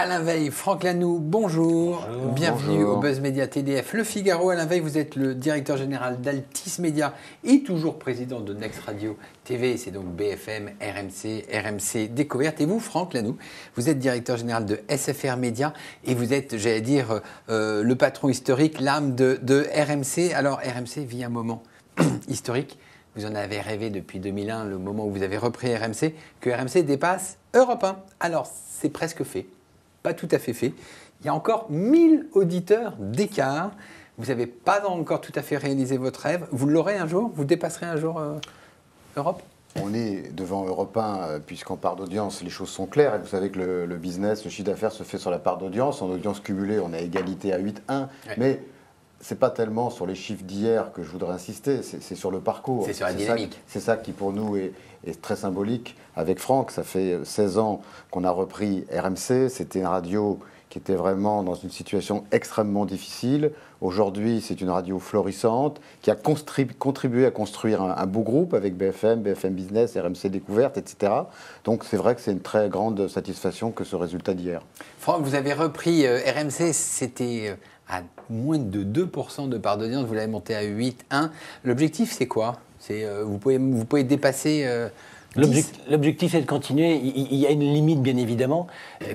Alain Veil, Franck Lanoux, bonjour. Bienvenue Bonjour. au Buzz Média TDF. Le Figaro, Alain Veil, vous êtes le directeur général d'Altis Média et toujours président de Next Radio TV, c'est donc BFM, RMC Découverte. Et vous, Franck Lanoux, vous êtes directeur général de SFR Média et vous êtes, j'allais dire, le patron historique, l'âme de RMC. Alors, RMC vit un moment historique. Vous en avez rêvé depuis 2001, le moment où vous avez repris RMC, que RMC dépasse Europe 1. Alors, c'est presque fait. Pas tout à fait fait. Il y a encore 1000 auditeurs d'écart. Vous n'avez pas encore tout à fait réalisé votre rêve. Vous l'aurez un jour? Vous dépasserez un jour Europe? On est devant Europe 1, puisqu'en part d'audience, les choses sont claires. Et vous savez que le business, le chiffre d'affaires se fait sur la part d'audience. En audience cumulée, on a égalité à 8-1. Ouais. Mais ce n'est pas tellement sur les chiffres d'hier que je voudrais insister, c'est sur le parcours. C'est sur la dynamique. C'est ça qui, pour nous, est très symbolique. Avec Franck, ça fait 16 ans qu'on a repris RMC. C'était une radio qui était vraiment dans une situation extrêmement difficile. Aujourd'hui, c'est une radio florissante qui a contribué à construire un beau groupe avec BFM Business, RMC Découverte, etc. Donc c'est vrai que c'est une très grande satisfaction que ce résultat d'hier. Franck, vous avez repris RMC, c'était à moins de 2% de part d'audience, vous l'avez monté à 8,1. L'objectif, c'est quoi? Vous pouvez dépasser... L'objectif, c'est de continuer. Il y a une limite, bien évidemment,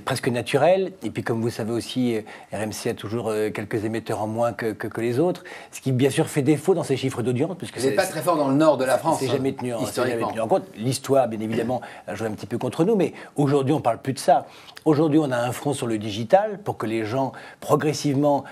presque naturelle. Et puis, comme vous savez aussi, RMC a toujours quelques émetteurs en moins que les autres, ce qui, bien sûr, fait défaut dans ces chiffres d'audience. Vous n'êtes pas très fort dans le nord de la France. C'est jamais tenu en compte. L'histoire, bien évidemment, a joué un petit peu contre nous. Mais aujourd'hui, on ne parle plus de ça. Aujourd'hui, on a un front sur le digital pour que les gens, progressivement,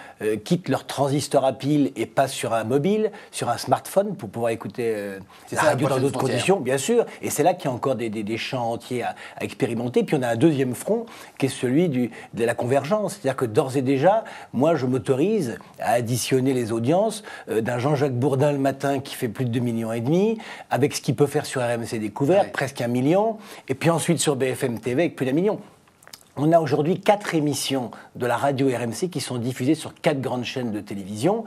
quittent leur transistor à pile et passent sur un mobile, sur un smartphone, pour pouvoir écouter la radio dans d'autres conditions, bien sûr. Et c'est là qu'il y a encore des champs entiers à expérimenter. Puis on a un deuxième front qui est celui de la convergence. C'est-à-dire que d'ores et déjà, moi, je m'autorise à additionner les audiences d'un Jean-Jacques Bourdin le matin qui fait plus de 2,5 millions, avec ce qu'il peut faire sur RMC Découverte, presque 1 million, et puis ensuite sur BFM TV avec plus d'1 million. On a aujourd'hui 4 émissions de la radio RMC qui sont diffusées sur 4 grandes chaînes de télévision.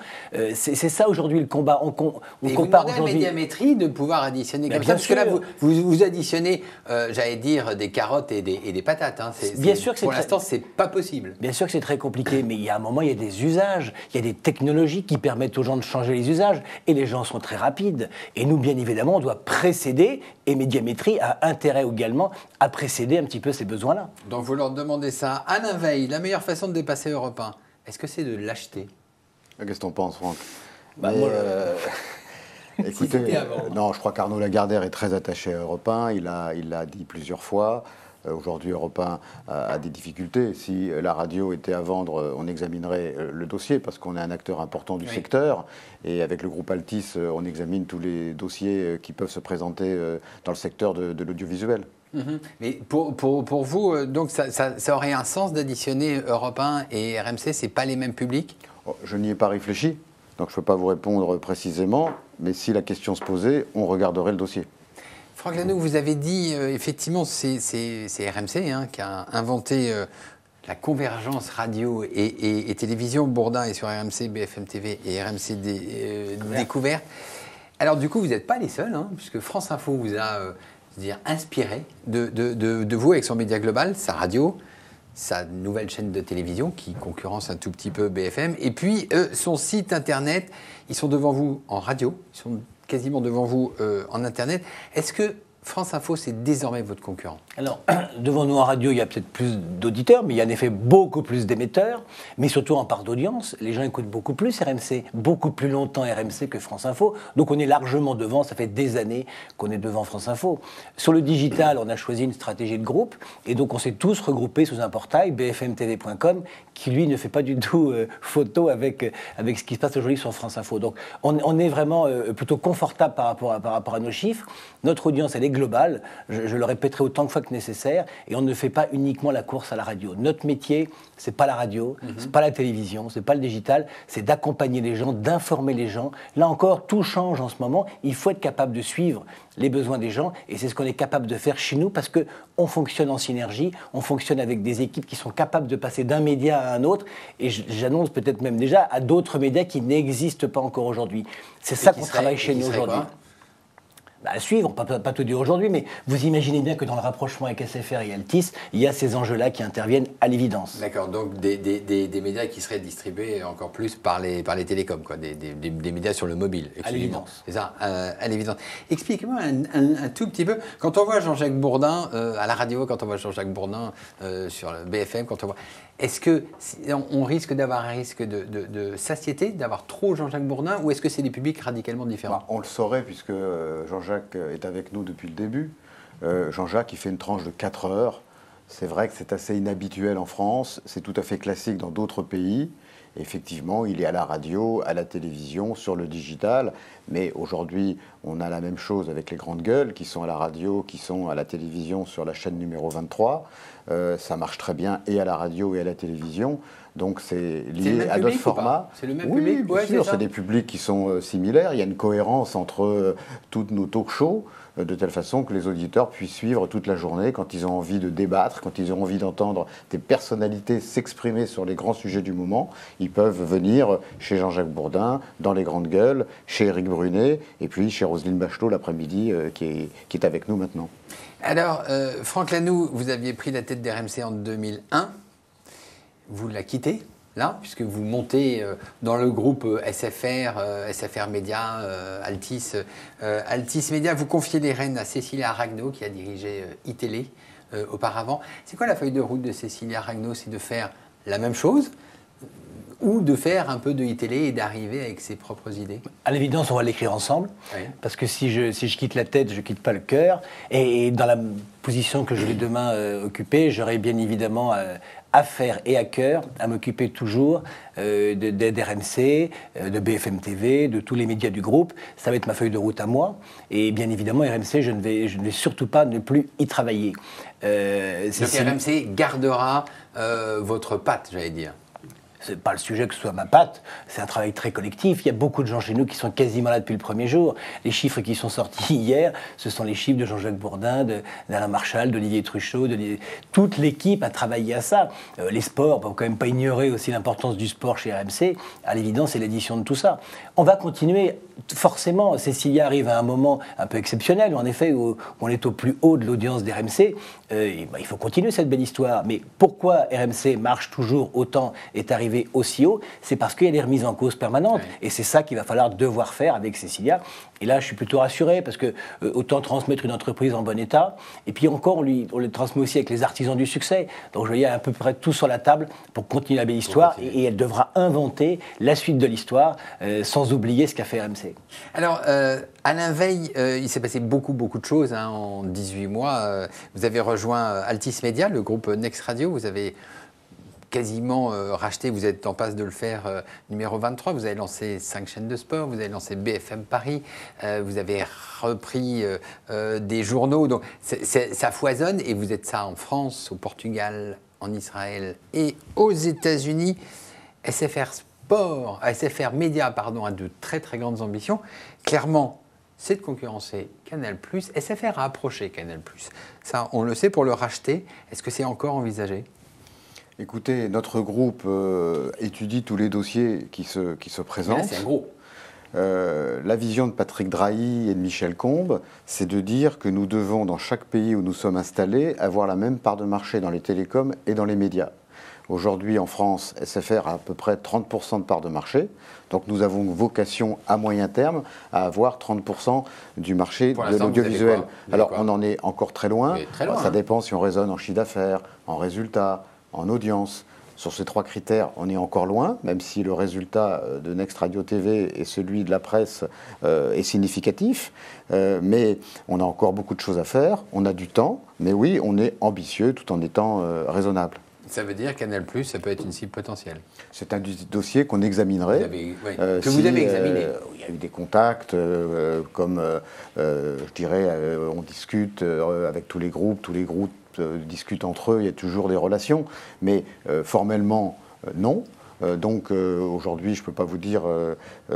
C'est ça aujourd'hui le combat. On compare aujourd'hui. Vous demandez à Médiamétrie de pouvoir additionner comme ça, parce que là vous additionnez, j'allais dire, des carottes et des patates. Hein. Bien sûr que pour l'instant, c'est pas possible. Bien sûr que c'est très compliqué, mais il y a un moment, il y a des usages, il y a des technologies qui permettent aux gens de changer les usages, et les gens sont très rapides. Et nous, bien évidemment, on doit précéder, et Médiamétrie a intérêt également à précéder un petit peu ces besoins-là. Donc vous leur demandez ça. Alain Veil, la meilleure façon de dépasser Europe 1, est-ce que c'est de l'acheter? Qu'est-ce que t'en penses, Franck? Écoutez, non, je crois qu'Arnaud Lagardère est très attaché à Europe 1. Il l'a dit plusieurs fois. Aujourd'hui, Europe 1 a des difficultés. Si la radio était à vendre, on examinerait le dossier parce qu'on est un acteur important du secteur. Et avec le groupe Altis, on examine tous les dossiers qui peuvent se présenter dans le secteur de l'audiovisuel. Mais pour vous, donc ça aurait un sens d'additionner Europe 1 et RMC, c'est pas les mêmes publics? Je n'y ai pas réfléchi, donc je ne peux pas vous répondre précisément. Mais si la question se posait, on regarderait le dossier. Franck Lanoux, vous avez dit, effectivement, c'est RMC qui a inventé la convergence radio et télévision. Bourdin est sur RMC, BFM TV et RMC Découverte. Alors du coup, vous n'êtes pas les seuls, puisque France Info vous a inspiré de vous avec son média global, sa radio, sa nouvelle chaîne de télévision qui concurrence un tout petit peu BFM, et puis son site internet. Ils sont devant vous en radio, ils sont quasiment devant vous en internet. Est-ce que France Info, c'est désormais votre concurrent? Alors, devant nous en radio, il y a peut-être plus d'auditeurs, mais il y a en effet beaucoup plus d'émetteurs, mais surtout en part d'audience. Les gens écoutent beaucoup plus RMC, beaucoup plus longtemps RMC que France Info. Donc on est largement devant, ça fait des années qu'on est devant France Info. Sur le digital, on a choisi une stratégie de groupe, et donc on s'est tous regroupés sous un portail, bfmtv.com, qui lui ne fait pas du tout photo avec ce qui se passe aujourd'hui sur France Info. Donc on est vraiment plutôt confortable par rapport à nos chiffres. Notre audience, elle est globale, je le répéterai autant de fois que nécessaire, et on ne fait pas uniquement la course à la radio. Notre métier, c'est pas la radio, c'est pas la télévision, c'est pas le digital, c'est d'accompagner les gens, d'informer les gens. Là encore, tout change en ce moment, il faut être capable de suivre les besoins des gens, et c'est ce qu'on est capable de faire chez nous, parce qu'on fonctionne en synergie, on fonctionne avec des équipes qui sont capables de passer d'un média à un autre, et j'annonce peut-être même déjà à d'autres médias qui n'existent pas encore aujourd'hui. C'est ça qu'on travaille chez nous aujourd'hui. à suivre, pas tout dire aujourd'hui, mais vous imaginez bien que dans le rapprochement avec SFR et Altice, il y a ces enjeux-là qui interviennent à l'évidence. D'accord, donc des médias qui seraient distribués encore plus par les télécoms, quoi, des médias sur le mobile. À l'évidence. C'est ça, à l'évidence. Expliquez-moi un tout petit peu, quand on voit Jean-Jacques Bourdin à la radio, quand on voit Jean-Jacques Bourdin sur le BFM, quand on voit... Est-ce qu'on risque d'avoir un risque de satiété, d'avoir trop Jean-Jacques Bourdin, ou est-ce que c'est des publics radicalement différents? On le saurait puisque Jean-Jacques est avec nous depuis le début. Jean-Jacques, il fait une tranche de 4 heures. C'est vrai que c'est assez inhabituel en France, c'est tout à fait classique dans d'autres pays. Effectivement, il est à la radio, à la télévision, sur le digital. Mais aujourd'hui, on a la même chose avec les grandes gueules qui sont à la radio, qui sont à la télévision sur la chaîne numéro 23. Ça marche très bien et à la radio et à la télévision. Donc c'est lié à d'autres formats. C'est le même public? Oui, bien sûr, c'est des publics qui sont similaires. Il y a une cohérence entre toutes nos talk-shows, de telle façon que les auditeurs puissent suivre toute la journée quand ils ont envie de débattre, quand ils ont envie d'entendre des personnalités s'exprimer sur les grands sujets du moment. Ils peuvent venir chez Jean-Jacques Bourdin, dans les grandes gueules, chez Éric Brunet, et puis chez Roselyne Bachelot l'après-midi, qui est avec nous maintenant. Alors, Franck Lanoux, vous aviez pris la tête d'RMC en 2001. Vous la quittez, là, puisque vous montez dans le groupe SFR, SFR Média, Altice. Altice Média, vous confiez les rênes à Cécilia Ragnaud, qui a dirigé iTélé auparavant. C'est quoi la feuille de route de Cécilia Ragnaud? C'est de faire la même chose ou de faire un peu de iTélé et d'arriver avec ses propres idées? À l'évidence, on va l'écrire ensemble, oui. Parce que si je quitte la tête, je ne quitte pas le cœur. Et dans la position que je vais demain occuper, j'aurai bien évidemment à faire et à cœur à m'occuper toujours d'RMC, de BFM TV, de tous les médias du groupe. Ça va être ma feuille de route à moi. Et bien évidemment, RMC, je ne vais surtout pas ne plus y travailler. Donc RMC gardera votre patte, j'allais dire. C'est pas le sujet que ce soit ma patte, c'est un travail très collectif. Il y a beaucoup de gens chez nous qui sont quasiment là depuis le premier jour. Les chiffres qui sont sortis hier, ce sont les chiffres de Jean-Jacques Bourdin, d'Alain Marchal, d'Olivier Truchot, toute l'équipe a travaillé à ça. Les sports, on ne peut quand même pas ignorer aussi l'importance du sport chez RMC. À l'évidence, c'est l'édition de tout ça. On va continuer, forcément. Cécilia arrive à un moment un peu exceptionnel, en effet, où on est au plus haut de l'audience d'RMC. Il faut continuer cette belle histoire. Mais pourquoi RMC marche toujours autant, est arrivé aussi haut? C'est parce qu'il y a des remises en cause permanentes. Oui. Et c'est ça qu'il va falloir devoir faire avec Cécilia. Et là, je suis plutôt rassuré parce que autant transmettre une entreprise en bon état. Et puis encore, on le transmet aussi avec les artisans du succès. Donc je voyais à peu près tout sur la table pour continuer la belle histoire. Et elle devra inventer la suite de l'histoire sans oublier ce qu'a fait RMC. Alors, Alain Veil, il s'est passé beaucoup de choses en 18 mois. Vous avez rejoint Altice Média, le groupe Next Radio. Vous avez quasiment racheté, vous êtes en passe de le faire, numéro 23. Vous avez lancé 5 chaînes de sport, vous avez lancé BFM Paris, vous avez repris des journaux. Donc, ça foisonne et vous êtes ça en France, au Portugal, en Israël et aux États-Unis. SFR Média, a de très grandes ambitions. Clairement, c'est de concurrencer Canal+. SFR a approché Canal+. Ça, on le sait, pour le racheter. Est-ce que c'est encore envisagé ? Écoutez, notre groupe étudie tous les dossiers qui se présentent. Mais là, c'est un gros. La vision de Patrick Drahi et de Michel Combes, c'est de dire que nous devons, dans chaque pays où nous sommes installés, avoir la même part de marché dans les télécoms et dans les médias. Aujourd'hui, en France, SFR a à peu près 30% de part de marché. Donc nous avons vocation, à moyen terme, à avoir 30% du marché de l'audiovisuel. Alors, on en est encore très loin. Ça dépend si on raisonne en chiffre d'affaires, en résultats, en audience. Sur ces 3 critères, on est encore loin, même si le résultat de Next Radio TV et celui de la presse est significatif. Mais on a encore beaucoup de choses à faire, on a du temps, mais oui, on est ambitieux tout en étant raisonnable. Ça veut dire Canal+, ça peut être une cible potentielle. C'est un dossier qu'on examinerait. Que vous avez examiné. Il y a eu des contacts, comme je dirais, on discute avec tous les groupes discutent entre eux, il y a toujours des relations, mais formellement, non. Donc aujourd'hui, je ne peux pas vous dire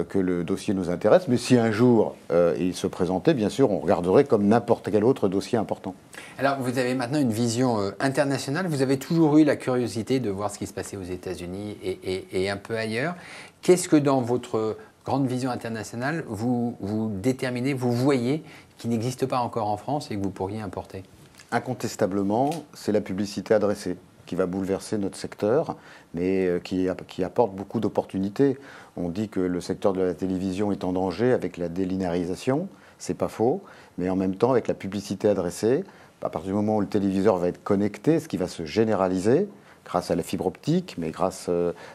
que le dossier nous intéresse, mais si un jour il se présentait, bien sûr, on regarderait comme n'importe quel autre dossier important. Alors, vous avez maintenant une vision internationale. Vous avez toujours eu la curiosité de voir ce qui se passait aux États-Unis et un peu ailleurs. Qu'est-ce que dans votre grande vision internationale, vous déterminez, vous voyez qui n'existe pas encore en France et que vous pourriez importer? Incontestablement, c'est la publicité adressée qui va bouleverser notre secteur, mais qui apporte beaucoup d'opportunités. On dit que le secteur de la télévision est en danger avec la délinéarisation, c'est pas faux, mais en même temps avec la publicité adressée, à partir du moment où le téléviseur va être connecté, ce qui va se généraliser grâce à la fibre optique, mais grâce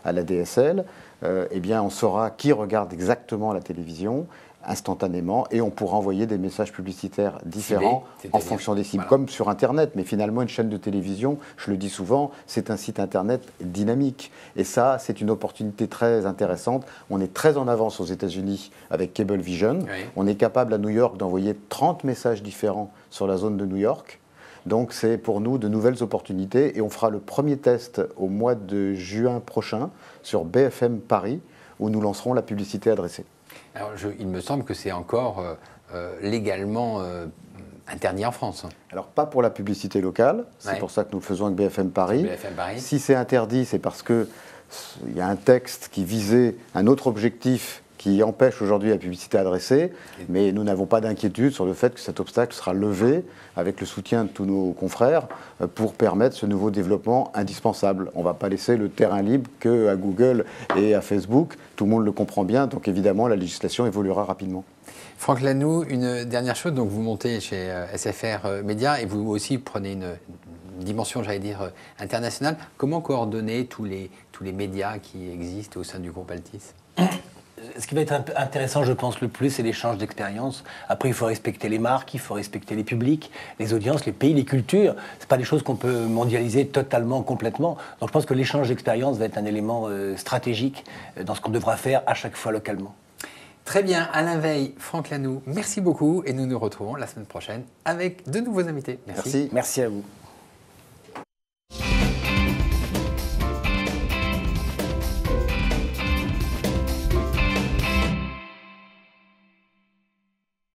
à la DSL, eh bien on saura qui regarde exactement la télévision instantanément et on pourra envoyer des messages publicitaires différents en fonction des cibles, comme sur Internet. Mais finalement, une chaîne de télévision, je le dis souvent, c'est un site Internet dynamique. Et ça, c'est une opportunité très intéressante. On est très en avance aux États-Unis avec Cablevision. Oui. On est capable à New York d'envoyer 30 messages différents sur la zone de New York. Donc c'est pour nous de nouvelles opportunités et on fera le premier test au mois de juin prochain sur BFM Paris où nous lancerons la publicité adressée. Alors, il me semble que c'est encore légalement interdit en France. Alors, pas pour la publicité locale, c'est pour ça que nous le faisons avec BFM Paris. BFM Paris. Si c'est interdit, c'est parce qu'il y a un texte qui visait un autre objectif qui empêche aujourd'hui la publicité adressée, mais nous n'avons pas d'inquiétude sur le fait que cet obstacle sera levé avec le soutien de tous nos confrères pour permettre ce nouveau développement indispensable. On ne va pas laisser le terrain libre qu'à Google et à Facebook, tout le monde le comprend bien, donc évidemment la législation évoluera rapidement. Franck Lanoue, une dernière chose, donc vous montez chez SFR Média et vous aussi prenez une dimension, j'allais dire, internationale. Comment coordonner tous les médias qui existent au sein du groupe Altis ? Ce qui va être intéressant, je pense, le plus, c'est l'échange d'expériences. Après, il faut respecter les marques, il faut respecter les publics, les audiences, les pays, les cultures. Ce n'est pas des choses qu'on peut mondialiser totalement, complètement. Donc je pense que l'échange d'expériences va être un élément stratégique dans ce qu'on devra faire à chaque fois localement. Très bien, Alain Weill, Franck Lanoue, merci beaucoup et nous nous retrouvons la semaine prochaine avec de nouveaux invités. Merci. Merci à vous.